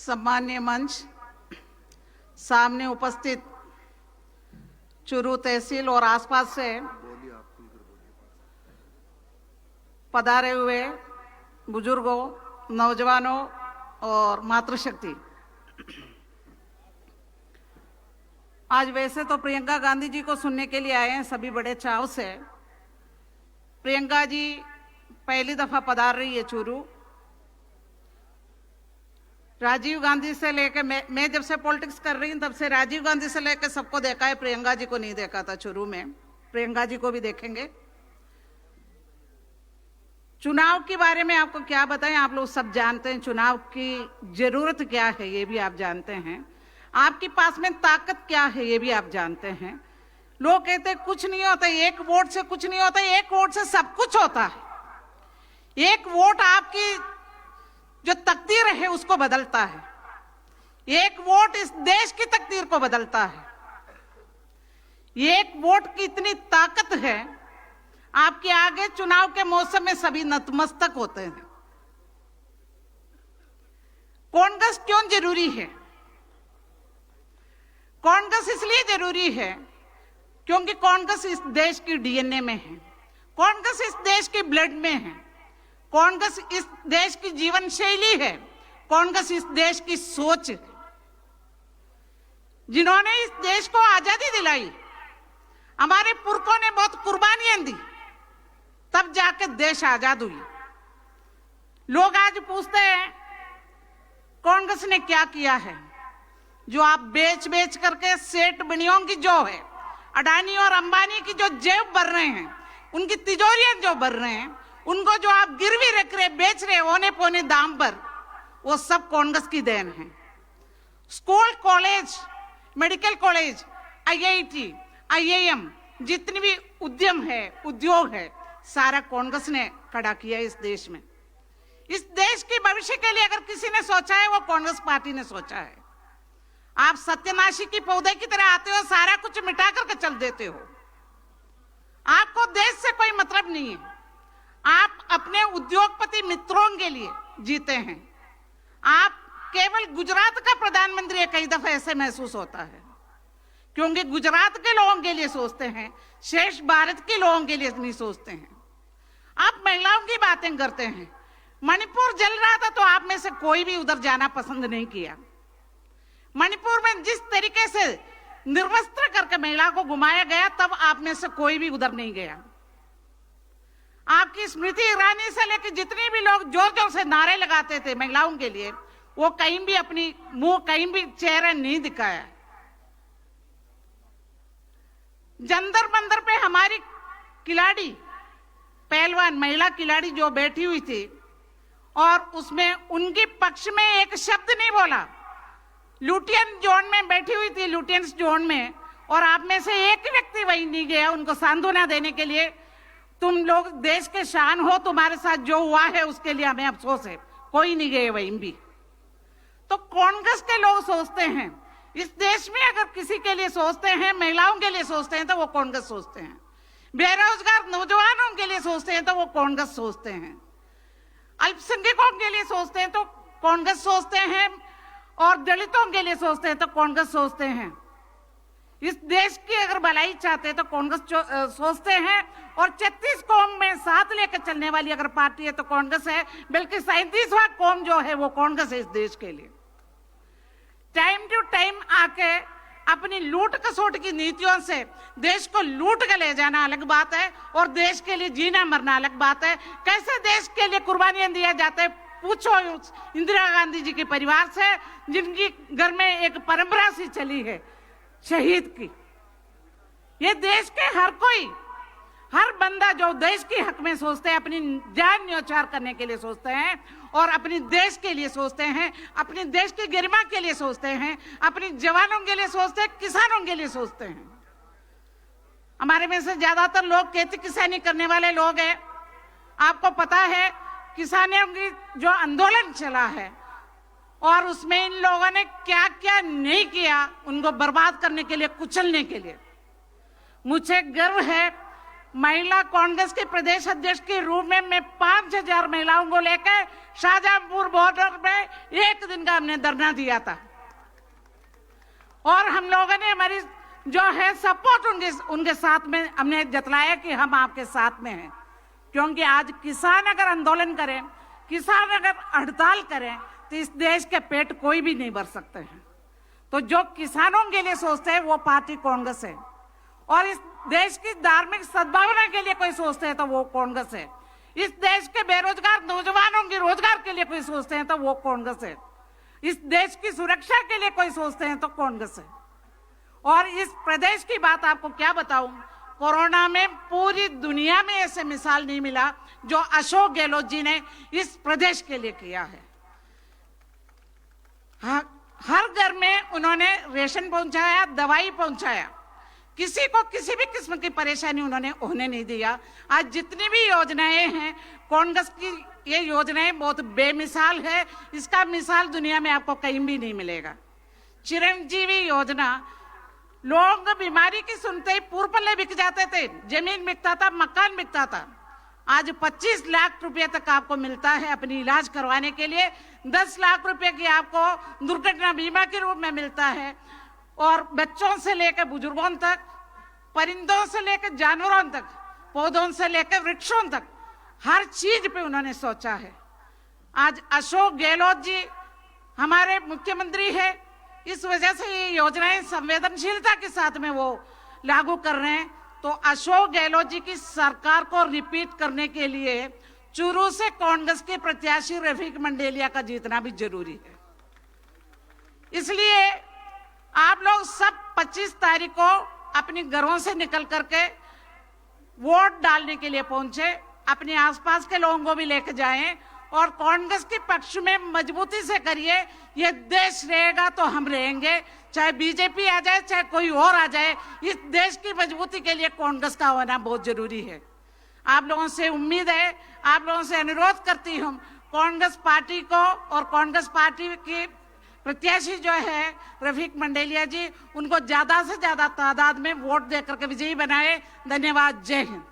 सम्मान्य मंच, सामने उपस्थित चूरू तहसील और आसपास से पधारे हुए बुजुर्गों, नौजवानों और मातृशक्ति, आज वैसे तो प्रियंका गांधी जी को सुनने के लिए आए हैं सभी बड़े चाव से। प्रियंका जी पहली दफा पधार रही है चूरू। राजीव गांधी से लेकर मैं जब से पॉलिटिक्स कर रही हूं तब से राजीव गांधी से लेकर सबको देखा है, प्रियंका जी को नहीं देखा था चूरू में। प्रियंका जी को भी देखेंगे। चुनाव के बारे में आपको क्या बताएं, आप लोग सब जानते हैं चुनाव की जरूरत क्या है, ये भी आप जानते हैं। आपके पास में ताकत क्या है, ये भी आप जानते हैं। लोग कहते हैं कुछ नहीं होता, एक वोट से कुछ नहीं होता, एक वोट से सब कुछ होता है। एक वोट आपकी जो तकदीर है उसको बदलता है। एक वोट इस देश की तकदीर को बदलता है। एक वोट की इतनी ताकत है, आपके आगे चुनाव के मौसम में सभी नतमस्तक होते हैं। कांग्रेस क्यों जरूरी है? कांग्रेस इसलिए जरूरी है क्योंकि कांग्रेस इस देश की डीएनए में है, कांग्रेस इस देश की ब्लड में है, कांग्रेस इस देश की जीवन शैली है, कांग्रेस इस देश की सोच है। जिन्होंने इस देश को आजादी दिलाई, हमारे पुरखों ने बहुत कुर्बानियां दी, तब जाके देश आजाद हुई। लोग आज पूछते हैं कांग्रेस ने क्या किया है? जो आप बेच बेच करके सेठ बनियों की जो है, अडानी और अंबानी की जो जेब भर रहे हैं, उनकी तिजोरियां जो भर रहे हैं, उनको जो आप गिरवी रख रहे, बेच रहे औने पौने दाम पर, वो सब कांग्रेस की देन है। School, college, medical college, IIT, IIM, जितनी भी उद्यम है, उद्योग है, सारा कांग्रेस ने खड़ा किया इस देश में। इस देश के भविष्य के लिए अगर किसी ने सोचा है, वो कांग्रेस पार्टी ने सोचा है। आप सत्यनाशी की पौधे की तरह आते हो, सारा कुछ मिटा करके चल देते हो। आपको देश से कोई मतलब नहीं है। आप अपने उद्योगपति मित्रों के लिए जीते हैं। आप केवल गुजरात का प्रधानमंत्री है, कई दफा ऐसे महसूस होता है, क्योंकि गुजरात के लोगों के लिए सोचते हैं, शेष भारत के लोगों के लिए नहीं सोचते हैं। आप महिलाओं की बातें करते हैं। मणिपुर जल रहा था तो आप में से कोई भी उधर जाना पसंद नहीं किया। मणिपुर में जिस तरीके से निर्वस्त्र करके महिला को घुमाया गया, तब आप में से कोई भी उधर नहीं गया। आपकी स्मृति ईरानी से लेकर जितने भी लोग जोर जोर से नारे लगाते थे महिलाओं के लिए, वो कहीं भी अपनी मुंह, कहीं भी चेहरा नहीं दिखाया। जंतर मंतर पे हमारी खिलाड़ी, पहलवान महिला खिलाड़ी जो बैठी हुई थी, और उसमें उनके पक्ष में एक शब्द नहीं बोला। लुटियन जोन में बैठी हुई थी, लुटियंस जोन में, और आप में से एक व्यक्ति वहीं नहीं गया उनको सांत्वना देने के लिए। तुम लोग देश के शान हो, तुम्हारे साथ जो हुआ है उसके लिए हमें अफसोस है। कोई नहीं गए वहीं भी। तो कांग्रेस के लोग सोचते हैं, इस देश में अगर किसी के लिए सोचते हैं, महिलाओं के लिए सोचते हैं, तो वो कांग्रेस सोचते हैं। बेरोजगार नौजवानों के लिए सोचते हैं तो वो कांग्रेस सोचते हैं। अल्पसंख्यकों के लिए सोचते हैं तो कांग्रेस सोचते हैं, और दलितों के लिए सोचते हैं तो कांग्रेस सोचते हैं। इस देश की अगर भलाई चाहते हैं तो कांग्रेस सोचते हैं, और 36 कौम में साथ लेकर चलने वाली अगर पार्टी है तो कांग्रेस है, बल्कि 37वां कौम जो है वो कांग्रेस है इस देश के लिए। टाइम टू टाइम आके अपनी लूट खसोट की नीतियों से देश को लूट कर ले जाना अलग बात है, और देश के लिए जीना मरना अलग बात है। कैसे देश के लिए कुर्बानियां दिया जाता है, पूछो इंदिरा गांधी जी के परिवार से, जिनकी घर में एक परंपरा सी चली है शहीद की। ये देश के हर बंदा जो देश के हक में सोचते हैं, अपनी जान न्यौछावर करने के लिए सोचते हैं, और अपने देश के लिए सोचते हैं, अपने देश की गरिमा के लिए सोचते हैं, अपने जवानों के लिए सोचते हैं, किसानों के लिए सोचते हैं। हमारे में से ज्यादातर लोग खेती किसानी करने वाले लोग हैं। आपको पता है किसानों की जो आंदोलन चला है, और उसमें इन लोगों ने क्या क्या नहीं किया, उनको बर्बाद करने के लिए, कुचलने के लिए। मुझे गर्व है महिला कांग्रेस के प्रदेश अध्यक्ष के रूप में मैं 5000 महिलाओं को लेकर शाहजहांपुर बॉर्डर पे एक दिन का हमने धरना दिया था और हम लोगों ने हमारी जो है सपोर्ट उनके साथ में हमने जतलाया कि हम आपके साथ में हैं, क्योंकि आज किसान अगर आंदोलन करें, किसान अगर हड़ताल करें तो इस देश के पेट कोई भी नहीं भर सकते हैं। तो जो किसानों के लिए सोचते हैं वो पार्टी कांग्रेस है, और इस देश की धार्मिक सद्भावना के लिए कोई सोचते हैं तो वो कांग्रेस है। इस देश के बेरोजगार नौजवानों के रोजगार के लिए कोई सोचते हैं तो वो कांग्रेस है। इस देश की सुरक्षा के लिए कोई सोचते हैं तो कांग्रेस है। और इस प्रदेश की बात आपको क्या बताऊं, कोरोना में पूरी दुनिया में ऐसे मिसाल नहीं मिला जो अशोक गहलोत जी ने इस प्रदेश के लिए किया है। हर घर में उन्होंने राशन पहुंचाया, दवाई पहुंचाया, किसी को किसी भी किस्म की परेशानी उन्होंने होने नहीं दिया। आज जितनी भी योजनाएं हैं कांग्रेस की, ये योजनाएं बहुत बेमिसाल है, इसका मिसाल दुनिया में आपको कहीं भी नहीं मिलेगा। चिरंजीवी योजना, लोग बीमारी की सुनते ही पूर्वपल्ले बिक जाते थे, जमीन बिकता था, मकान बिकता था। आज 25 लाख रुपए तक आपको मिलता है अपनी इलाज करवाने के लिए, 10 लाख रुपए की आपको दुर्घटना बीमा के रूप में मिलता है, और बच्चों से लेकर बुजुर्गों तक, परिंदों से लेकर जानवरों तक, पौधों से लेकर वृक्षों तक, हर चीज पे उन्होंने सोचा है। आज अशोक गहलोत जी हमारे मुख्यमंत्री है, इस वजह से ये योजनाएं संवेदनशीलता के साथ में वो लागू कर रहे हैं। तो अशोक गहलोत जी की सरकार को रिपीट करने के लिए चूरू से कांग्रेस के प्रत्याशी रफीक मंडेलिया का जीतना भी जरूरी है। इसलिए आप लोग सब 25 तारीख को अपने घरों से निकल करके वोट डालने के लिए पहुंचे, अपने आसपास के लोगों को भी लेकर जाएं और कांग्रेस के पक्ष में मजबूती से करिए। ये देश रहेगा तो हम रहेंगे, चाहे बीजेपी आ जाए, चाहे कोई और आ जाए, इस देश की मजबूती के लिए कांग्रेस का होना बहुत जरूरी है। आप लोगों से उम्मीद है, आप लोगों से अनुरोध करती हूँ, कांग्रेस पार्टी को और कांग्रेस पार्टी की प्रत्याशी जो है रफीक मंडेलिया जी, उनको ज्यादा से ज्यादा तादाद में वोट देकर के विजयी बनाए। धन्यवाद। जय हिंद।